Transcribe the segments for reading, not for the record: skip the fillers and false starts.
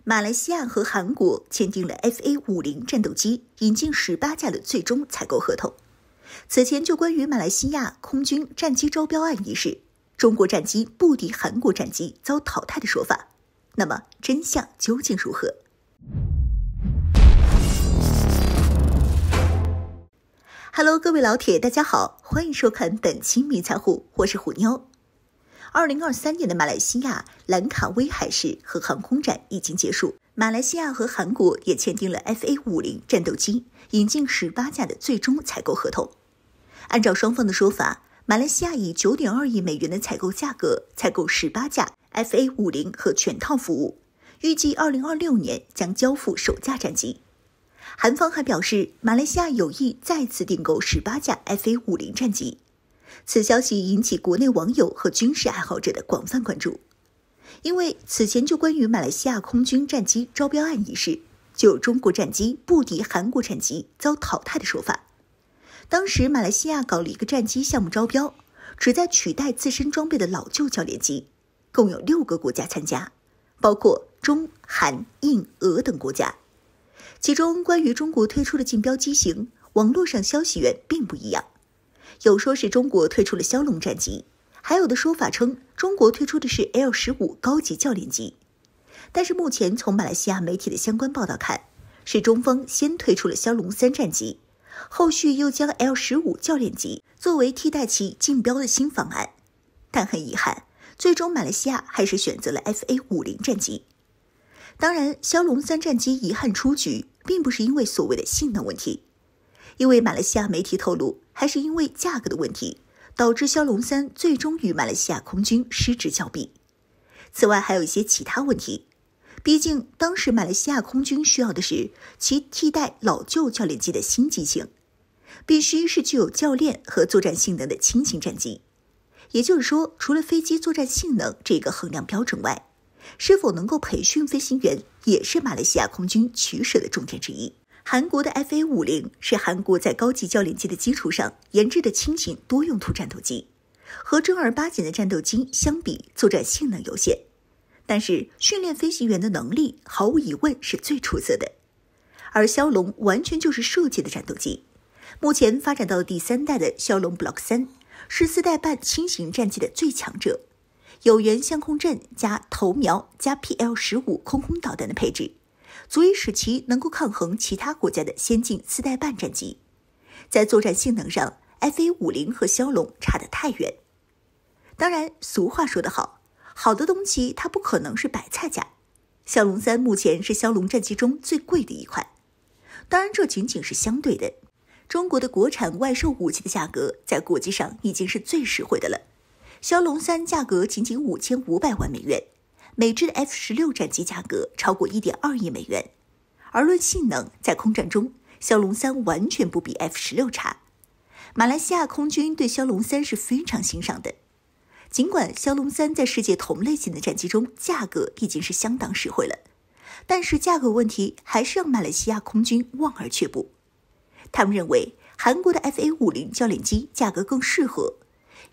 马来西亚和韩国签订了 FA-50 战斗机引进18架的最终采购合同。此前就关于马来西亚空军战机招标案一事，中国战机不敌韩国战机遭淘汰的说法，那么真相究竟如何？Hello， 各位老铁，大家好，欢迎收看本期迷彩虎，我是虎妞。2023年的马来西亚兰卡威海事和航空展已经结束，马来西亚和韩国也签订了 FA-50 战斗机引进18架的最终采购合同。按照双方的说法，马来西亚以 9.2 亿美元的采购价格采购18架 FA-50 和全套服务，预计2026年将交付首架战机。韩方还表示，马来西亚有意再次订购18架 FA-50 战机。此消息引起国内网友和军事爱好者的广泛关注，因为此前就关于马来西亚空军战机招标案一事，就有中国战机不敌韩国战机遭淘汰的说法。当时马来西亚搞了一个战机项目招标，旨在取代自身装备的老旧教练机，共有6个国家参加，包括中、韩、印、俄等国家。其中关于中国推出的竞标机型，网络上消息源并不一样。有说是中国推出了枭龙战机，还有的说法称中国推出的是 L-15 高级教练机。但是目前从马来西亚媒体的相关报道看，是中方先推出了枭龙3战机，后续又将 L-15 教练机作为替代其竞标的新方案。但很遗憾，最终马来西亚还是选择了 FA-50 战机。当然，枭龙3战机遗憾出局，并不是因为所谓的性能问题，因为马来西亚媒体透露，还是因为价格的问题，导致枭龙3最终与马来西亚空军失之交臂。此外还有一些其他问题，毕竟当时马来西亚空军需要的是其替代老旧教练机的新机型，必须是具有教练和作战性能的轻型战机。也就是说，除了飞机作战性能这个衡量标准外，是否能够培训飞行员也是马来西亚空军取舍的重点之一。韩国的 FA-50 是韩国在高级教练机的基础上研制的轻型多用途战斗机，和正儿八经的战斗机相比，作战性能有限，但是训练飞行员的能力毫无疑问是最出色的。而枭龙完全就是设计的战斗机，目前发展到第3代的枭龙 Block 3，是4代半轻型战机的最强者，有原相控阵加头瞄加 PL-15 空空导弹的配置，足以使其能够抗衡其他国家的先进4代半战机。在作战性能上 FA-50 和枭龙差得太远。当然，俗话说得好，好的东西它不可能是白菜价。枭龙3目前是枭龙战机中最贵的一款，当然这仅仅是相对的。中国的国产外售武器的价格在国际上已经是最实惠的了。枭龙3价格仅仅5500万美元，美制的 F-16 战机价格超过 1.2 亿美元。而论性能，在空战中，枭龙3完全不比 F-16 差。马来西亚空军对枭龙3是非常欣赏的。尽管枭龙3在世界同类型的战机中价格已经是相当实惠了，但是价格问题还是让马来西亚空军望而却步。他们认为韩国的 FA-50 教练机价格更适合，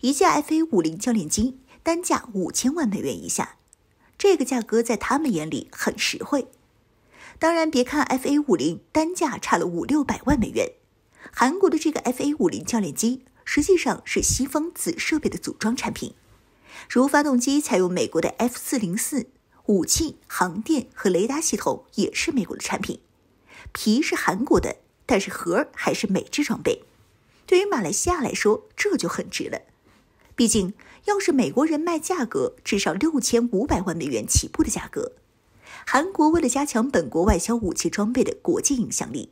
一架 FA-50 教练机单价5000万美元以下，这个价格在他们眼里很实惠。当然，别看 FA-50 单价差了500-600万美元，韩国的这个 FA-50 教练机实际上是西方子设备的组装产品，如发动机采用美国的 F-404， 武器、航电和雷达系统也是美国的产品，皮是韩国的，但是核还是美制装备。对于马来西亚来说，这就很值了。毕竟要是美国人卖价格至少6500万美元起步的价格，韩国为了加强本国外销武器装备的国际影响力，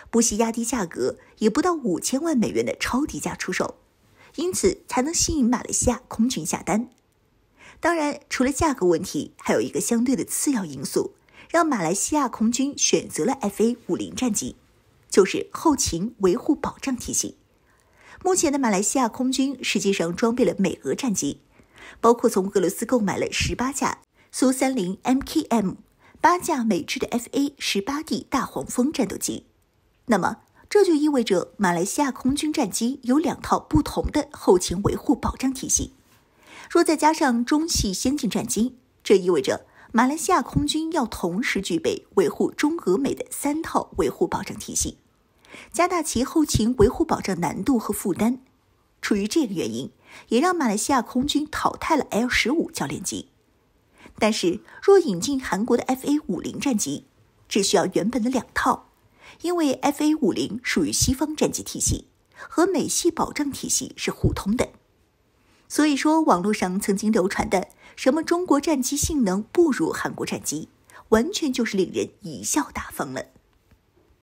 不惜压低价格，也不到5000万美元的超低价出手，因此才能吸引马来西亚空军下单。当然，除了价格问题，还有一个相对的次要因素，让马来西亚空军选择了 FA-50 战机，就是后勤维护保障体系。目前的马来西亚空军实际上装备了美俄战机，包括从俄罗斯购买了18架苏30 MKM、8架美制的 FA-18D 大黄蜂战斗机。那么这就意味着马来西亚空军战机有2套不同的后勤维护保障体系。若再加上中系先进战机，这意味着马来西亚空军要同时具备维护中俄美的3套维护保障体系，加大其后勤维护保障难度和负担。出于这个原因，也让马来西亚空军淘汰了 L-15教练机。但是若引进韩国的 FA-50 战机，只需要原本的2套，因为 FA-50 属于西方战机体系，和美系保障体系是互通的。所以说，网络上曾经流传的什么中国战机性能不如韩国战机，完全就是令人贻笑大方了。